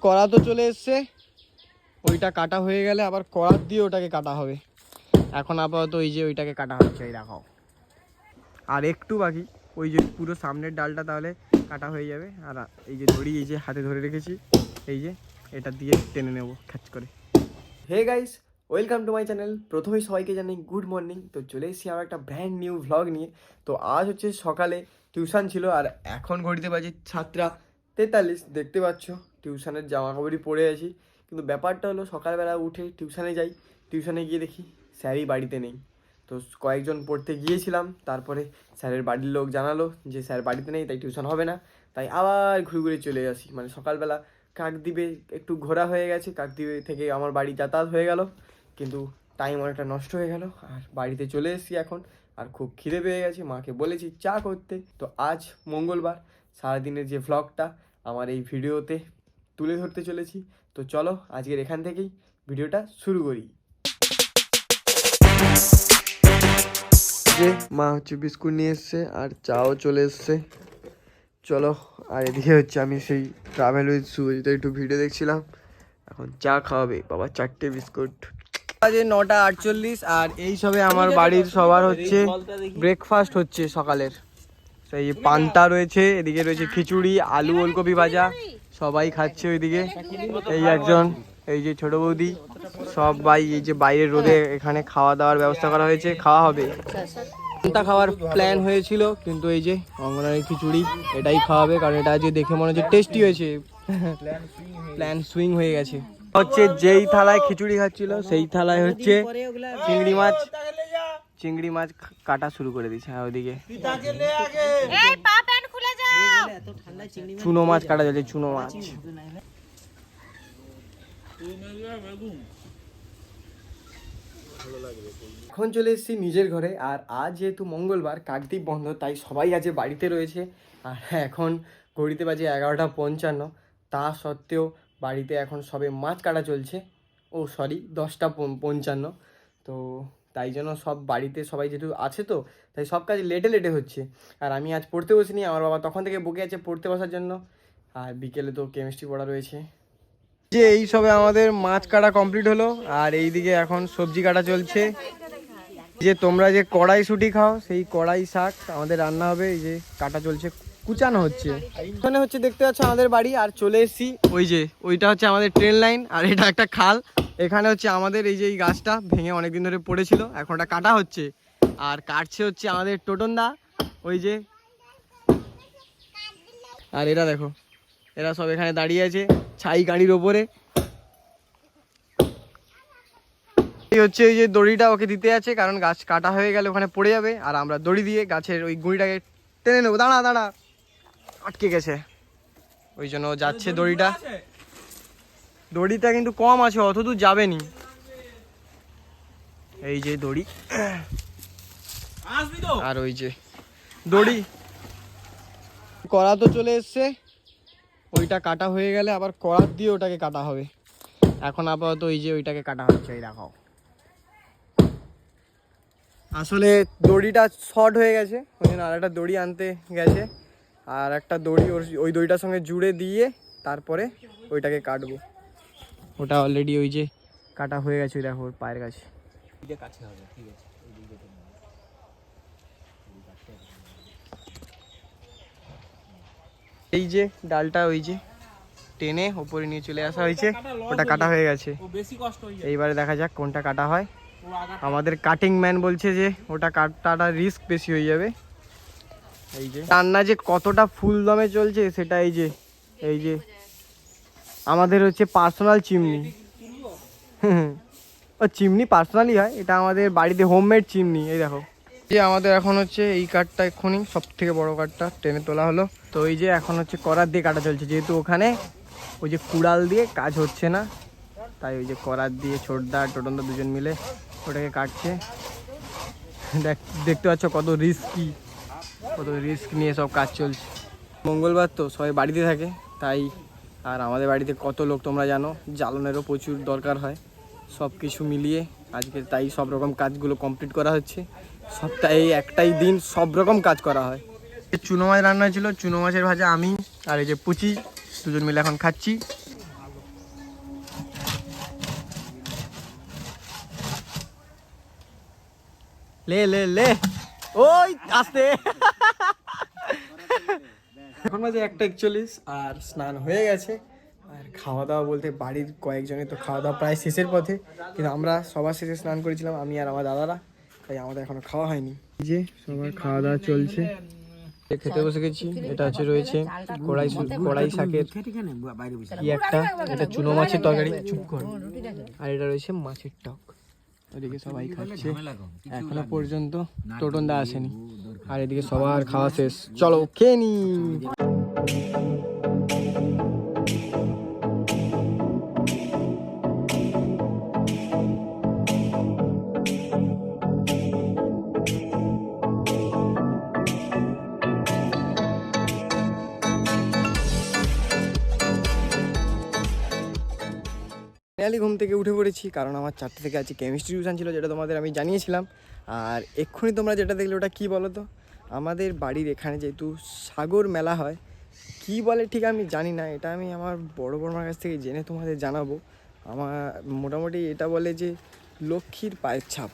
কড়া তো চলে এসছে, ওইটা কাটা হয়ে গেলে আবার কড়ার দিয়ে ওটাকে কাটা হবে। এখন আপাতত ওই যে ওইটাকে কাটা হচ্ছে, এই রাখাও। আর একটু বাকি, ওই যে পুরো সামনের ডালটা তাহলে কাটা হয়ে যাবে। আর এই যে দড়ি এই যে হাতে ধরে রেখেছি, এই যে এটা দিয়ে টেনে নেবো খ্যাচ করে। Hey guys, welcome to my channel. প্রথমেই সবাইকে জানাই গুড মর্নিং। তো চলে এসেছি আমার একটা ব্র্যান্ড নিউ ভ্লগ নিয়ে। তো আজ হচ্ছে সকালে টিউশন ছিল, আর এখন ঘড়িতে বাজে 7:43। দেখতে পাচ্ছ টিউশনের জামা কাপড়ই পরে আছি। কিন্তু ব্যাপারটা হলো সকালবেলা উঠে টিউশনে যাই, টিউশনে গিয়ে দেখি স্যারই বাড়িতে নেই। তো কয়েকজন পড়তে গিয়েছিলাম, তারপরে স্যারের বাড়ির লোক জানালো যে স্যার বাড়িতে নেই, তাই টিউশন হবে না। তাই আবার ঘুরে ঘুরে চলে আসি। মানে সকালবেলা কাকদ্বীপে একটু ঘোরা হয়ে গেছে, কাকদ্বীপে থেকে আমার বাড়ি যাতায়াত হয়ে গেল, কিন্তু টাইম অনেকটা নষ্ট হয়ে গেল। আর বাড়িতে চলে এসেছি এখন, আর খুব খিদে পেয়ে গেছে। মাকে বলেছি চা করতে। তো আজ মঙ্গলবার, সারাদিনের যে ভ্লগটা আমার এই ভিডিওতে তুলে ধরতে চলেছি। তো চলো আজকের এখান থেকেই ভিডিওটা শুরু করি। যে মা হচ্ছে বিস্কুট নিয়ে এসছে, আর চাও চলে এসছে। চলো। আর এদিকে হচ্ছে আমি সেই ট্রাভেল উইথ সুজিতে একটু ভিডিও দেখছিলাম। এখন চা খাওয়াবে বাবা, 4টে বিস্কুট। বাজে 9:48, আর এই সবে আমার বাড়ির সবার হচ্ছে ব্রেকফাস্ট হচ্ছে সকালের। সেই পান্তা রয়েছে, এদিকে রয়েছে খিচুড়ি, আলু ওলকপি ভাজা, সবাই খাচ্ছে ওইদিকে। এই একজন, এই যে ছোট বৌদি, সবাই এই যে বাইরের রোদে এখানে খাওয়া দাওয়ার ব্যবস্থা করা হয়েছে, খাওয়া হবে। পান্তা খাওয়ার প্ল্যান হয়েছিল, কিন্তু এই যে অঙ্গনারী খিচুড়ি এটাই খাওয়াবে, কারণ এটা আজকে দেখে মনে হচ্ছে টেস্টি হয়েছে। প্ল্যান সুইং হয়ে গেছে। হচ্ছে যেই থালায় খিচুড়ি খাচ্ছিল সেই থালায় হচ্ছে চিংড়ি মাছ কাটা শুরু করে দিচ্ছে। হ্যাঁ, ওইদিকে চুনো মাছ কাটা যাচ্ছে, চুনো মাছ। এখন চলে এসেছি নিজের ঘরে। আর আজ যেহেতু মঙ্গলবার, কাকদ্বীপ বন্ধ, তাই সবাই আজ বাড়িতে রয়েছে। আর এখন ঘড়িতে বাজে 11:55। তা সত্ত্বেও বাড়িতে এখন সবে মাছ কাটা চলছে। ও সরি, 10:55। তো তাই জন্য সব বাড়িতে সবাই যেহেতু আছে, তো তাই সব কাজ লেটে লেটে হচ্ছে। আর আমি আজ পড়তে বসিনি, আমার বাবা তখন থেকে বকে আছে পড়তে বসার জন্য। আর বিকেলে তো কেমিস্ট্রি পড়া রয়েছে। যে এই সবে আমাদের মাছ কাটা কমপ্লিট হলো, আর এইদিকে এখন সবজি কাটা চলছে। যে তোমরা যে কড়াই শুটি খাও, সেই কড়াই শাক আমাদের রান্না হবে। এই যে কাটা চলছে, কুচানো হচ্ছে। এখানে হচ্ছে দেখতে পাচ্ছ আমাদের বাড়ি। আর চলে এসেছি, ওই যে ওইটা হচ্ছে আমাদের ট্রেন লাইন, আর এটা একটা খাল। এখানে হচ্ছে আমাদের এই যে এই গাছটা ভেঙে অনেকদিন ধরে পড়েছিল, এখন ওটা কাটা হচ্ছে। আর কাটছে হচ্ছে আমাদের টোটনদা, ওই যে। আর এরা দেখো, এরা সব এখানে দাঁড়িয়ে আছে ছাই গাড়ির ওপরে। এই হচ্ছে এই যে দড়িটা ওকে দিতে আছে, কারণ গাছ কাটা হয়ে গেলে ওখানে পড়ে যাবে, আর আমরা দড়ি দিয়ে গাছের ওই গুঁড়িটাকে টেনে নেবো। দাঁড়া দাঁড়া, আটকে গেছে, ওই জন্য যাচ্ছে দড়িটা। দড়িটা কিন্তু কম আছে, অত দূর যাবে নি। এই যে দড়ি, আর ওই যে দড়ি। কড়া তো চলে এসছে, ওইটা কাটা হয়ে গেলে আবার কড়ার দিয়ে ওটাকে কাটা হবে। এখন আপাতত ওই যে ওইটাকে কাটা হচ্ছে, এই রাখাও। আসলে দড়িটা শর্ট হয়ে গেছে, ওই জন্য আর একটা দড়ি আনতে গেছে। আর একটা দড়ি ওই দড়িটার সঙ্গে জুড়ে দিয়ে তারপরে ওইটাকে কাটবো। ওটা অলরেডি ওই যে কাটা হয়ে গেছে, দেখো ওর পায়ের কাছে। এই যে ডালটা ওই যে টেনে ওপরে নিয়ে চলে আসা হয়েছে, ওটা কাটা হয়ে গেছে। এইবারে দেখা যাক কোনটা কাটা হয়। আমাদের কাটিং ম্যান বলছে যে ওটা কাটাটা রিস্ক বেশি হয়ে যাবে। এই যে রান্না যে কতটা ফুল দমে চলছে সেটা এই যে আমাদের হচ্ছে পার্সোনাল চিমনি। ও চিমনি পার্সোনালি হয়, এটা আমাদের বাড়িতে হোমমেড চিমনি। এই দেখো, যে আমাদের এখন হচ্ছে এই কাঠটা এক্ষুনি সব থেকে বড় কাঠটা টেনে তোলা হলো। তো এই যে এখন হচ্ছে করার দিয়ে কাটা চলছে, যেহেতু ওখানে ওই যে কুড়াল দিয়ে কাজ হচ্ছে না, তাই ওই যে করার দিয়ে ছোটদা টোটনদা দুজন মিলে ওটাকে কাটছে। দেখতে পাচ্ছ কত রিস্ক নিয়ে সব কাজ চলছে। মঙ্গলবার তো সবাই বাড়িতে থাকে, তাই। আর আমাদের বাড়িতে কত লোক তোমরা জানো, জ্বালনেরও প্রচুর দরকার হয়। সব কিছু মিলিয়ে আজকে তাই সব রকম কাজগুলো কমপ্লিট করা হচ্ছে। সপ্তাহে একটাই দিন সব রকম কাজ করা হয়। চুনো মাছ রান্না ছিল, চুনো মাছের ভাজা আমি আর এই যে পুচি দুজন মিলে এখন খাচ্ছি। লে লে লে ওই আসতে। এখন বাজে 1:41 আর স্নান হয়ে গেছে। আর খাওয়া দাওয়া বলতে বাড়ির কয়েকজনের তো খাওয়া দাওয়া প্রায় শেষের পথে, কিন্তু আমরা সবার শেষে স্নান করেছিলাম, আমি আর আমার দাদারা, তাই আমাদের এখনো খাওয়া হয়নি। এই যে সবার খাওয়া দাওয়া চলছে, খেতে বসে গেছি। এটা হচ্ছে রয়েছে কড়াই শাকের কি একটা, এটা চুনো মাছের তরকারি, আর এটা রয়েছে মাছের টক। ওদিকে সবাই খাচ্ছে, এখনো পর্যন্ত টোটনদা আসেনি, আর এদিকে সবার খাওয়া শেষ, চলো খেয়ে নি। ফাইনালি ঘুম থেকে উঠে পড়েছি, কারণ আমার 4টে থেকে আজকে কেমিস্ট্রি টিউশন ছিল, যেটা তোমাদের আমি জানিয়েছিলাম। আর এক্ষুনি তোমরা যেটা দেখলে ওটা কী বলো তো, আমাদের বাড়ির এখানে যেহেতু সাগর মেলা হয়, কি বলে ঠিক আমি জানি না, এটা আমি আমার বড় বড়মার কাছ থেকে জেনে তোমাদের জানাবো। আমার মোটামুটি এটা বলে যে লক্ষ্মীর পায়ের ছাপ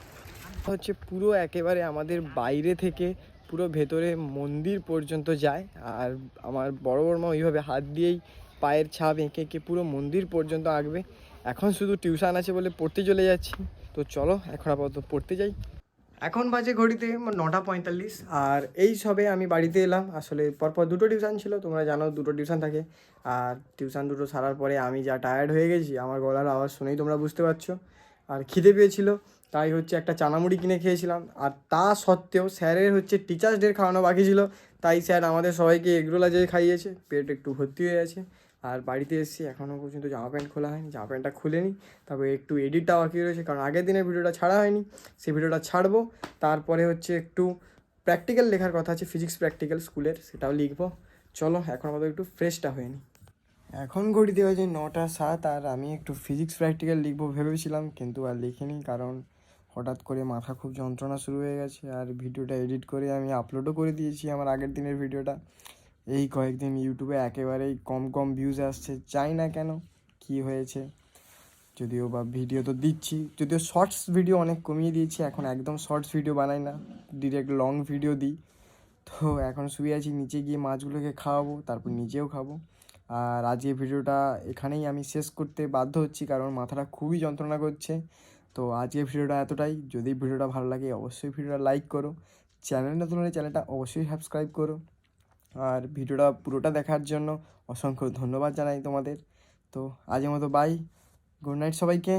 হচ্ছে পুরো একেবারে আমাদের বাইরে থেকে পুরো ভেতরে মন্দির পর্যন্ত যায়। আর আমার বড় বড়মা ওইভাবে হাত দিয়েই পায়ের ছাপ এঁকে এঁকে পুরো মন্দির পর্যন্ত আঁকবে। এখন শুধু টিউশন আছে বলে পড়তে চলে যাচ্ছি, তো চলো এখন আপাতত পড়তে যাই। এখন বাজে ঘড়িতে 9:45, আর এই সবে আমি বাড়িতে এলাম। আসলে পরপর 2টো টিউশন ছিল, তোমরা জানো 2টো টিউশন থাকে। আর টিউশন 2টো সারার পরে আমি যা টায়ার্ড হয়ে গেছি, আমার গলার আওয়াজ শুনেই তোমরা বুঝতে পারছো। আর খিদে পেয়েছিল, তাই হচ্ছে একটা চানামুড়ি কিনে খেয়েছিলাম। আর তা সত্ত্বেও স্যারের হচ্ছে টিচার্স ডে খাওয়ানো বাকি ছিল, তাই স্যার আমাদের সবাইকে এগরোল আজকে খাইয়েছে, পেট একটু ভর্তি হয়ে আছে। আর বাড়িতে এসেছি, এখনও পর্যন্ত জামা প্যান্ট খোলা হয়নি, জামা প্যান্টটা খুলে নিই, তারপরে একটু এডিটটা বাকি রয়েছে, কারণ আগের দিনের ভিডিওটা ছাড়া হয়নি, সেই ভিডিওটা ছাড়বো। তারপরে হচ্ছে একটু প্র্যাকটিক্যাল লেখার কথা আছে, ফিজিক্স প্র্যাকটিক্যাল স্কুলের, সেটাও লিখবো। চলো এখন আমাদের একটু ফ্রেশটা হয়ে নিই। এখন ঘড়িতে বাজে 9:07, আর আমি একটু ফিজিক্স প্র্যাকটিক্যাল লিখবো ভেবেছিলাম, কিন্তু আর লিখিনি, কারণ হঠাৎ করে মাথা খুব যন্ত্রণা শুরু হয়ে গেছে। আর ভিডিওটা এডিট করে আমি আপলোডও করে দিয়েছি, আমার আগের দিনের ভিডিওটা। এই কয়েকদিন ইউটিউবে একেবারেই কম কম ভিউজ আসছে, চাই না কেন, কি হয়েছে। যদিও বা ভিডিও তো দিচ্ছি, যদিও শর্টস ভিডিও অনেক কমিয়ে দিয়েছি, এখন একদম শর্টস ভিডিও বানাই না, ডিরেক্ট লং ভিডিও দিই। তো এখন শুয়ে আছি, নিচে গিয়ে মাছগুলোকে খাওয়াবো, তারপর নিজেও খাবো। আর আজকে ভিডিওটা এখানেই আমি শেষ করতে বাধ্য হচ্ছি, কারণ মাথাটা খুবই যন্ত্রণা করছে। তো আজকে ভিডিওটা এতটাই। যদি ভিডিওটা ভালো লাগে অবশ্যই ভিডিওটা লাইক করো, চ্যানেল নতুন হলে চ্যানেলটা অবশ্যই সাবস্ক্রাইব করো। আর ভিডিওটা পুরোটা দেখার জন্য অসংখ্য ধন্যবাদ জানাই তোমাদের। তো আজকের মতো বাই, গুড নাইট সবাইকে।